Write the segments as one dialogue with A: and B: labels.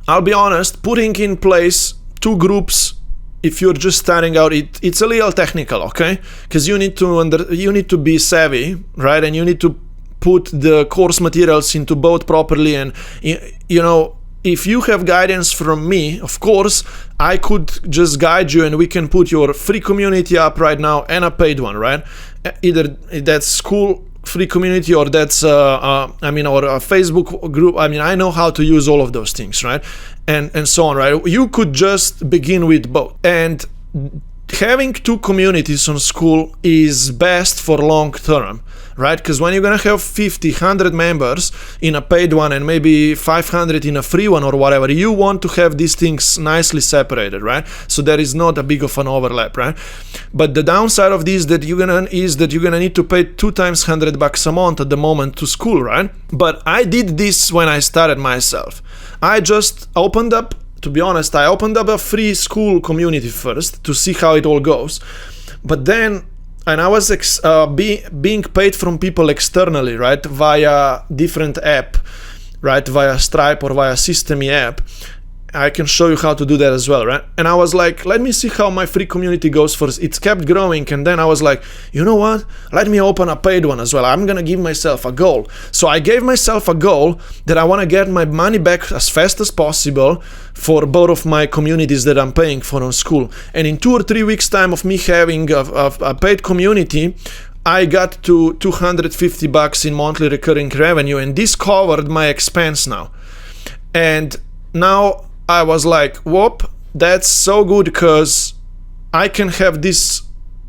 A: I'll be honest, putting in place 2 groups, if you're just starting out, it's a little technical, okay? Because you need to be savvy, right? And you need to put the course materials into both properly. And if you have guidance from me, of course, I could just guide you, and we can put your free community up right now and a paid one, right? Either that's Skool free community, or that's or a Facebook group. I know how to use all of those things, right? And so on, right? You could just begin with both. And having 2 communities on Skool is best for long term, right? Because when you're gonna have 50, 100 members in a paid one and maybe 500 in a free one or whatever, you want to have these things nicely separated, right? So there is not a big of an overlap, right? But the downside of this is that you're gonna need to pay 2 times $100 a month at the moment to Skool, right? But I did this when I started myself. I just opened up. To be honest, I opened up a free Skool community first to see how it all goes. But then, and I was being paid from people externally, right, via different app, right, via Stripe or via System.me app. I can show you how to do that as well, right? And I was like, let me see how my free community goes first. It's kept growing, and then I was like, you know what? Let me open a paid one as well. I'm gonna give myself a goal. So I gave myself a goal that I want to get my money back as fast as possible for both of my communities that I'm paying for on Skool. And in 2 or 3 weeks time of me having a paid community, I got to $250 in monthly recurring revenue, and this covered my expense now. And now I was like, whoop, that's so good, because I can have this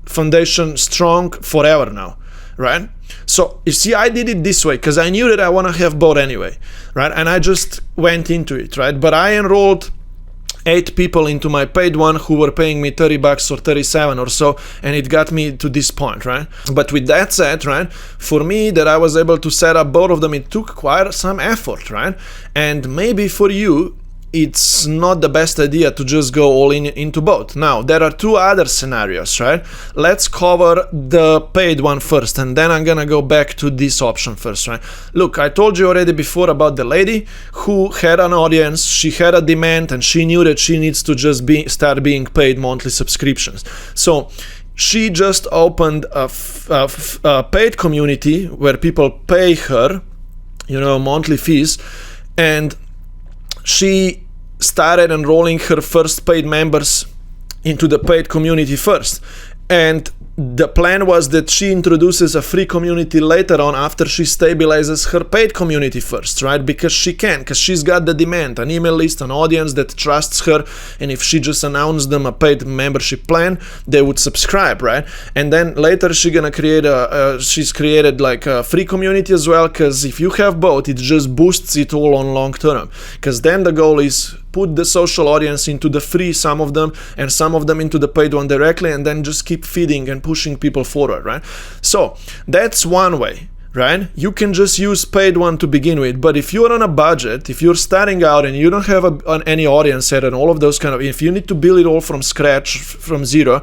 A: foundation strong forever now, right? So you see, I did it this way because I knew that I want to have both anyway, right? And I just went into it, right? But I enrolled 8 people into my paid one who were paying me $30 or 37 or so, and it got me to this point, right? But with that said, right, for me that I was able to set up both of them, it took quite some effort, right? And maybe for you, it's not the best idea to just go all into both. Now, there are 2 other scenarios, right? Let's cover the paid one first, and then I'm gonna go back to this option first, right? Look, I told you already before about the lady who had an audience, she had a demand, and she knew that she needs to just start being paid monthly subscriptions. So she just opened a paid community where people pay her, monthly fees, and she started enrolling her first paid members into the paid community first. And the plan was that she introduces a free community later on after she stabilizes her paid community first, right? Because she's got the demand, an email list, an audience that trusts her, and if she just announced them a paid membership plan, they would subscribe, right? And then later she's gonna create she's created like a free community as well, because if you have both, it just boosts it all on long term. Because then the goal is put the social audience into the free, some of them, and some of them into the paid one directly, and then just keep feeding and pushing people forward, right? So that's one way, right? You can just use paid one to begin with, but if you're on a budget, if you're starting out and you don't have any audience set and all of those kind of, if you need to build it all from scratch, from zero,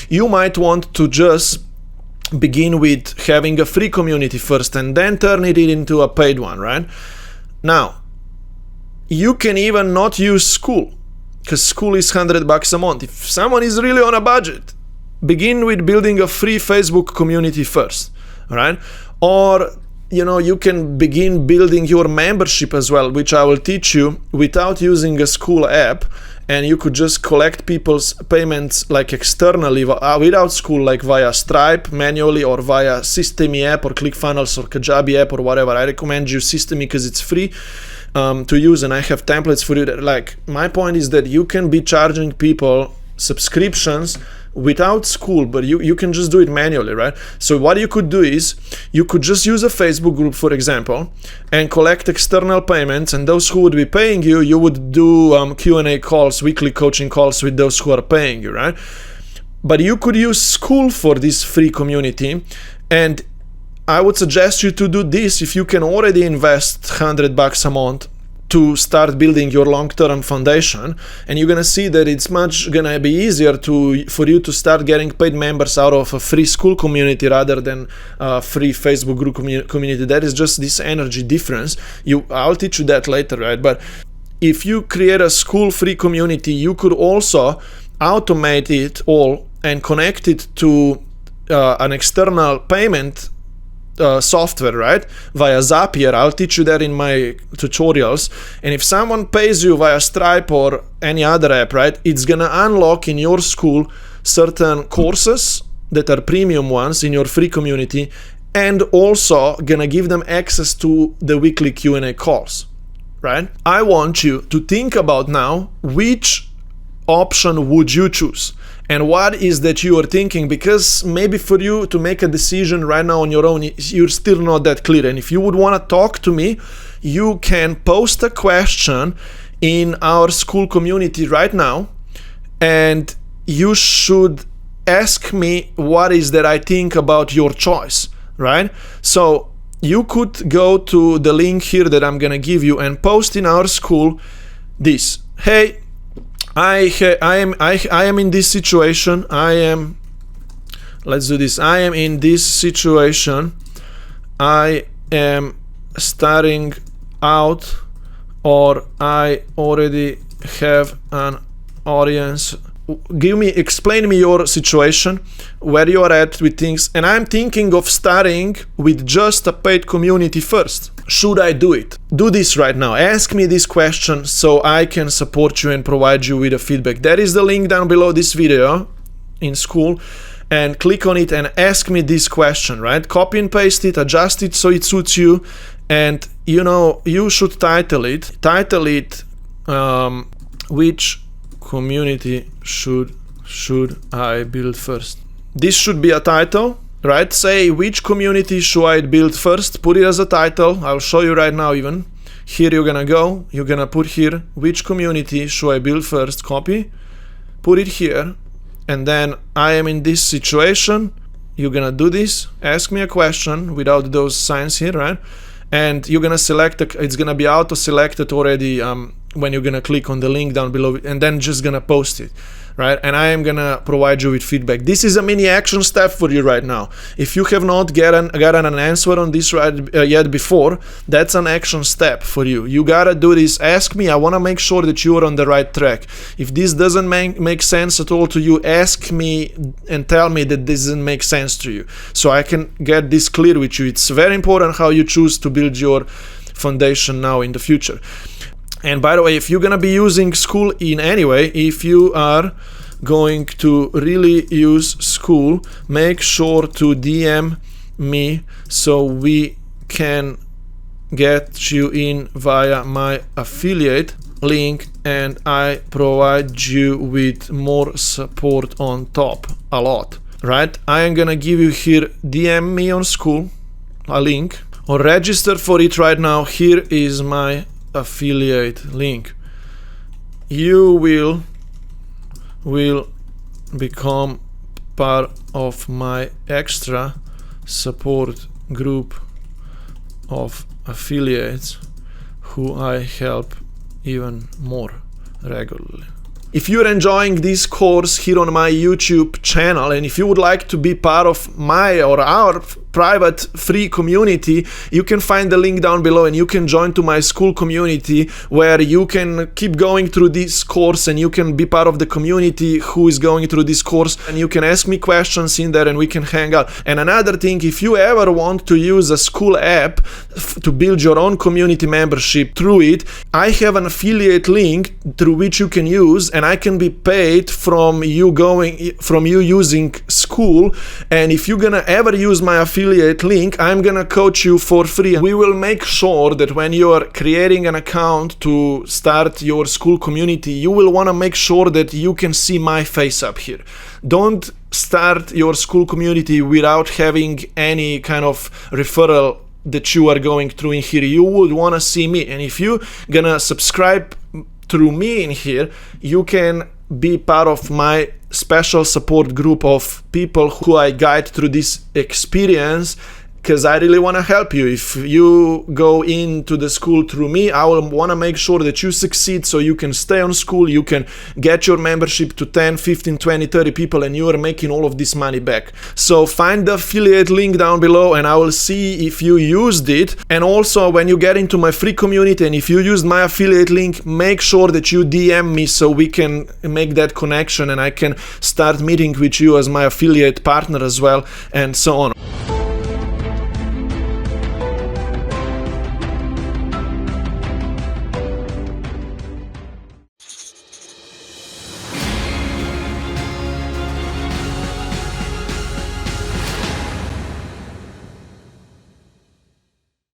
A: you might want to just begin with having a free community first and then turn it into a paid one, right? Now, you can even not use Skool, because Skool is $100 a month. If someone is really on a budget, begin with building a free Facebook community first, right? Or you can begin building your membership as well, which I will teach you without using a Skool app, and you could just collect people's payments like externally without Skool, like via Stripe manually or via System.me app or ClickFunnels or Kajabi app or whatever. I recommend you System.me because it's free to use, and I have templates for you. Like, my point is that you can be charging people subscriptions without Skool, but you can just do it manually, right? So what you could do is you could just use a Facebook group, for example, and collect external payments, and those who would be paying you would do Q&A calls, weekly coaching calls with those who are paying you, right? But you could use Skool for this free community, and I would suggest you to do this if you can already invest $100 a month to start building your long-term foundation, and you're gonna see that it's much gonna be easier for you to start getting paid members out of a free Skool community rather than a free Facebook group community. That is just this energy difference. I'll teach you that later, right? But if you create a Skool free community, you could also automate it all and connect it to an external payment software, right? Via Zapier. I'll teach you that in my tutorials. And if someone pays you via Stripe or any other app, right, it's gonna unlock in your Skool certain courses that are premium ones in your free community, and also gonna give them access to the weekly Q&A calls, right? I want you to think about now which option would you choose and what is that you are thinking, because maybe for you to make a decision right now on your own, you're still not that clear. And if you would want to talk to me, you can post a question in our Skool community right now, and you should ask me what is that I think about your choice, right? So you could go to the link here that I'm gonna give you and post in our Skool this: hey, I am in this situation. Let's do this. I am in this situation. I am starting out, or I already have an audience. Explain me your situation, where you are at with things, and I'm thinking of starting with just a paid community first. Should I do it? Do this right now. Ask me this question so I can support you and provide you with a feedback. There is the link down below this video in Skool, and click on it and ask me this question, right? Copy and paste it, adjust it so it suits you, and you should title it which community should I build first? This should be a title, right? Say, which community should I build first? Put it as a title. I'll show you right now even. Here you're gonna put here, which community should I build first? Copy, put it here, and then I am in this situation. You're gonna do this, ask me a question without those signs here, right? And you're gonna select, it's gonna be auto-selected already when you're gonna click on the link down below, and then just gonna post it, right? And I am gonna provide you with feedback. This is a mini action step for you right now. If you have not gotten an answer on this yet before, that's an action step for you. You gotta do this. Ask me. I wanna make sure that you are on the right track. If this doesn't make sense at all to you, ask me and tell me that this doesn't make sense to you, so I can get this clear with you. It's very important how you choose to build your foundation now in the future. And by the way, if you're gonna be using Skool in any way, if you are going to really use Skool, make sure to DM me so we can get you in via my affiliate link, and I provide you with more support on top, a lot, right? I am gonna give you here, DM me on Skool, a link, or register for it right now. Here is my affiliate link. You will become part of my extra support group of affiliates who I help even more regularly. If you're enjoying this course here on my YouTube channel, and if you would like to be part of my or our private free community, you can find the link down below, and you can join to my Skool community, where you can keep going through this course, and you can be part of the community who is going through this course, and you can ask me questions in there and we can hang out. And another thing, if you ever want to use a Skool app to build your own community membership through it, I have an affiliate link through which you can use, and I can be paid from you using Skool. And if you're gonna ever use my affiliate link, I'm gonna coach you for free. We will make sure that when you are creating an account to start your Skool community, you will want to make sure that you can see my face up here. Don't start your Skool community without having any kind of referral that you are going through in here. You would want to see me, and if you gonna subscribe through me in here, you can be part of my special support group of people who I guide through this experience because I really want to help you. If you go into the Skool through me, I will want to make sure that you succeed so you can stay on Skool, you can get your membership to 10, 15, 20, 30 people, and you are making all of this money back. So find the affiliate link down below and I will see if you used it. And also, when you get into my free community and if you used my affiliate link, make sure that you DM me so we can make that connection and I can start meeting with you as my affiliate partner as well, and so on.